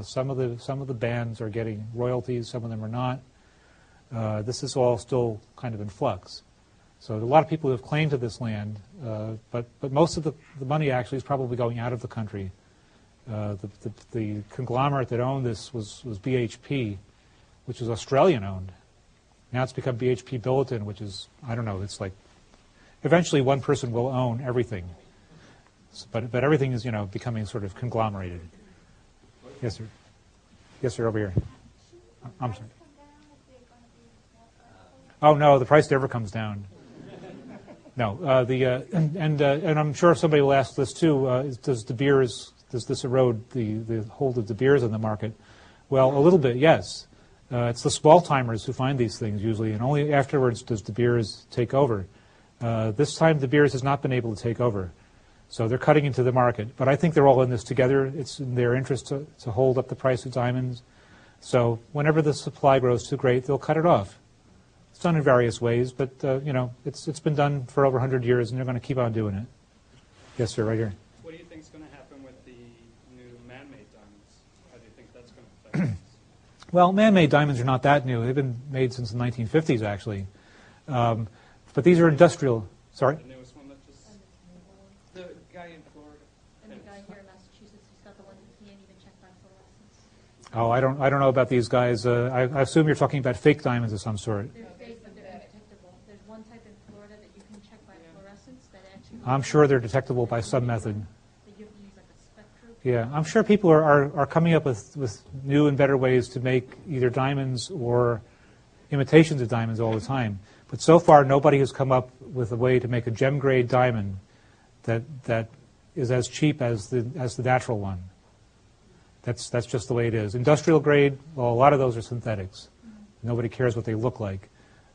Some of the bands are getting royalties, some of them are not. This is all still kind of in flux. So there are a lot of people who have claim to this land, but most of the money actually is probably going out of the country. The conglomerate that owned this was BHP, which is Australian owned. Now it's become BHP Billiton, which is, I don't know, it's like, eventually one person will own everything. But everything is, becoming sort of conglomerated. Yes, sir. Yes, sir, over here. I'm sorry. Oh, no, the price never comes down. No, and I'm sure somebody will ask this too, does this erode the hold of De Beers in the market? Well, a little bit, yes. It's the small timers who find these things usually, and only afterwards does De Beers take over. This time De Beers has not been able to take over. So they're cutting into the market. But I think they're all in this together. It's in their interest to hold up the price of diamonds. So whenever the supply grows too great, they'll cut it off. It's done in various ways, but it's been done for over 100 years, and they're going to keep on doing it. Yes, sir, right here. What do you think is going to happen with the new man-made diamonds? How do you think that's going to affect us? Well, man-made diamonds are not that new. They've been made since the 1950s, actually. But these are industrial. Sorry? The newest one that just... The guy in Florida. And the guy here in Massachusetts, he's got the one that can't even check by fluorescence. Oh, I don't know about these guys. I assume you're talking about fake diamonds of some sort. They're fake, but they're undetectable. There's one type in Florida that you can check by fluorescence that actually... I'm sure they're detectable by some method. That you have to use like a spectrum. Yeah, I'm sure people are coming up with new and better ways to make either diamonds or imitations of diamonds all the time. But so far, nobody has come up with a way to make a gem-grade diamond that is as cheap as the natural one. That's just the way it is. Industrial grade, well, a lot of those are synthetics. Nobody cares what they look like.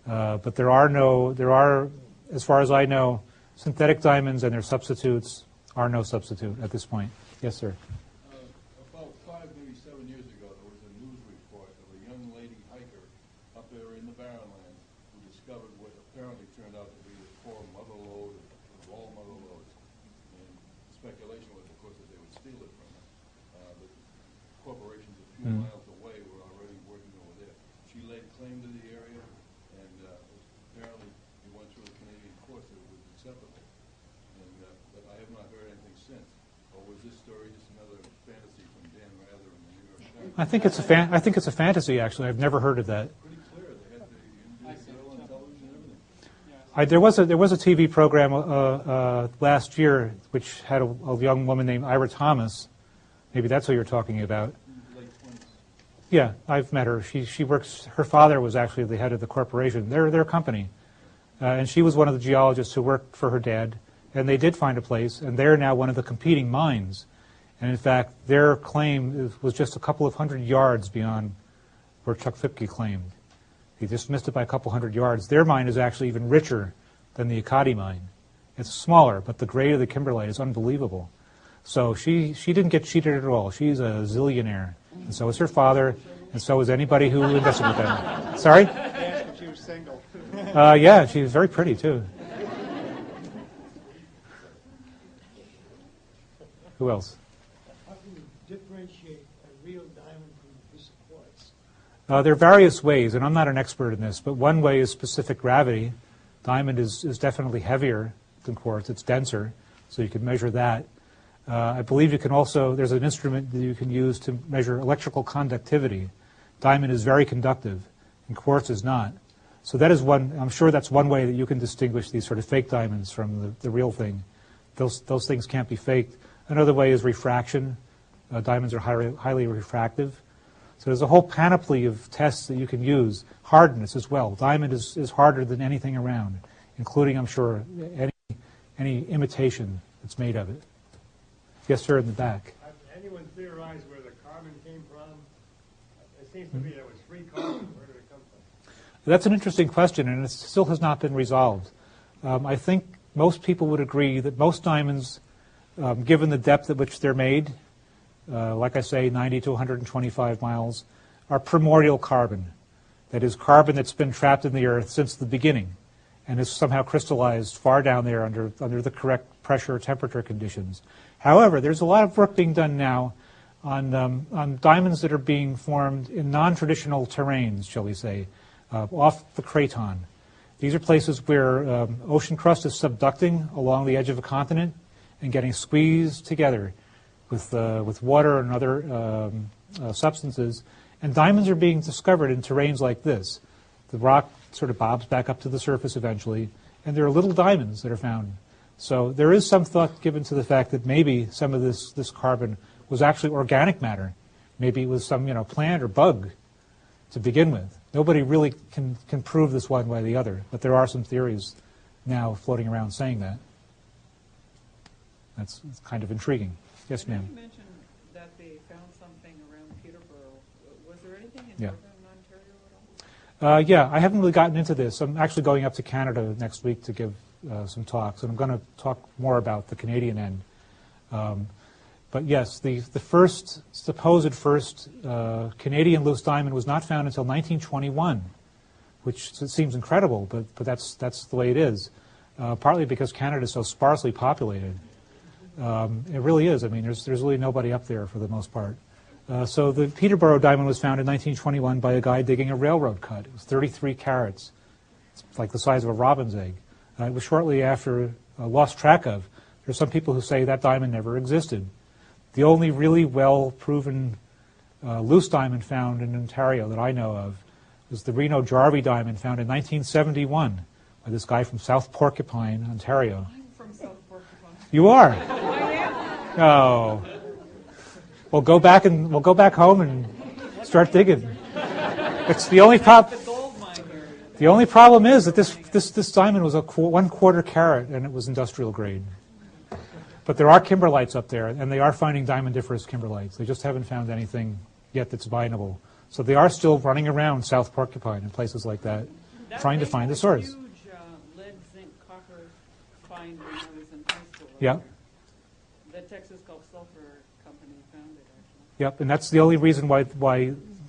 But there are, as far as I know, synthetic diamonds and their substitutes are no substitute at this point. Yes, sir. About 5, maybe 7 years ago, there was a news report of a young lady hiker up there in the Barren Lands who discovered what apparently turned out to be the core mother lode of all mother lodes. And the speculation was, of course, that they would steal it from her. But corporations a few miles away were already working over there. She laid claim to the area, and apparently it went through the Canadian courts that it was acceptable. And but I have not heard anything since. Or was this story just another fantasy from Dan Rather in the New York Times? I think it's a fantasy. Actually, I've never heard of that. Pretty clear. They had the girl on television and everything. There was a TV program last year which had a young woman named Ira Thomas. Maybe that's who you're talking about. Late 20s. Yeah, I've met her. She works. Her father was actually the head of the corporation. Their company, and she was one of the geologists who worked for her dad. And they did find a place, and they're now one of the competing mines. And in fact, their claim was just a couple of hundred yards beyond where Chuck Fipke claimed. He just missed it by a couple hundred yards. Their mine is actually even richer than the Okati mine. It's smaller, but the grade of the kimberlite is unbelievable. So she didn't get cheated at all. She's a zillionaire, and so is her father, and so is anybody who invested with them. Sorry? They asked if she was single. Yeah, she was very pretty too. Who else? How can you differentiate a real diamond from a piece of quartz? There are various ways, and I'm not an expert in this, but one way is specific gravity. Diamond is definitely heavier than quartz. It's denser, so you can measure that. I believe you can also, there's an instrument that you can use to measure electrical conductivity. Diamond is very conductive, and quartz is not. So that is one, I'm sure that's one way that you can distinguish these sort of fake diamonds from the real thing. Those things can't be faked. Another way is refraction. Diamonds are highly refractive. So there's a whole panoply of tests that you can use. Hardness as well. Diamond is harder than anything around, including, I'm sure, any imitation that's made of it. Yes, sir, in the back. Has anyone theorized where the carbon came from? It seems to me there was free carbon. Where did it come from? That's an interesting question, and it still has not been resolved. I think most people would agree that most diamonds, given the depth at which they're made, like I say, 90 to 125 miles, are primordial carbon. That is carbon that's been trapped in the earth since the beginning and is somehow crystallized far down there under the correct pressure or temperature conditions. However, there's a lot of work being done now on diamonds that are being formed in non-traditional terrains, shall we say, off the Craton. These are places where ocean crust is subducting along the edge of a continent and getting squeezed together with water and other substances. And diamonds are being discovered in terrains like this. The rock sort of bobs back up to the surface eventually, and there are little diamonds that are found. So there is some thought given to the fact that maybe some of this carbon was actually organic matter. Maybe it was some plant or bug to begin with. Nobody really can prove this one way or the other, but there are some theories now floating around saying that. It's kind of intriguing. Yes, ma'am. You mentioned that they found something around Peterborough. Was there anything in Yeah. Northern Ontario at all? Yeah, I haven't really gotten into this. I'm actually going up to Canada next week to give some talks, and I'm going to talk more about the Canadian end. But yes, the supposed first Canadian loose diamond was not found until 1921, which seems incredible, but that's the way it is. Partly because Canada is so sparsely populated. It really is. I mean, there's really nobody up there for the most part. So the Peterborough diamond was found in 1921 by a guy digging a railroad cut. It was 33 carats. It's like the size of a robin's egg. It was shortly after lost track of. There's some people who say that diamond never existed. The only really well-proven loose diamond found in Ontario that I know of was the Reno Darby diamond found in 1971 by this guy from South Porcupine, Ontario. I'm from South Porcupine. You are? I am. Oh. We'll go back home and start digging. It's the only problem. The gold mine here. The only problem is that this diamond was a 1/4 carat and it was industrial grade. But there are kimberlites up there, and they are finding diamondiferous kimberlites. They just haven't found anything yet that's mineable. So they are still running around South Porcupine and places like that, trying to find the source. Huge lead, zinc, copper find when I was in high school. Yeah. The Texas Gulf Sulfur Company found it, actually. Yep, and that's the only reason why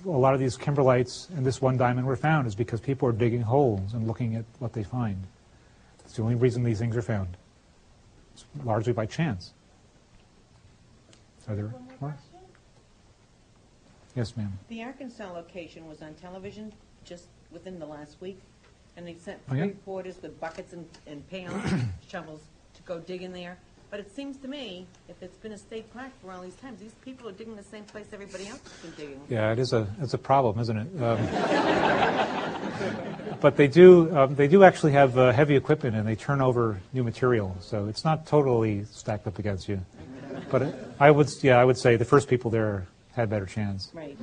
a lot of these kimberlites and this one diamond were found is because people are digging holes and looking at what they find. That's the only reason these things are found. It's largely by chance. Are there more? Yes, ma'am. The Arkansas location was on television just within the last week, and they sent Oh, yeah? 3 reporters with buckets and pails, shovels to go dig in there. But it seems to me, if it's been a state park for all these times, these people are digging the same place everybody else has been digging. Yeah, it's a problem, isn't it? But they do actually have heavy equipment, and they turn over new material, so it's not totally stacked up against you. But I would say the first people there had a better chance. Right.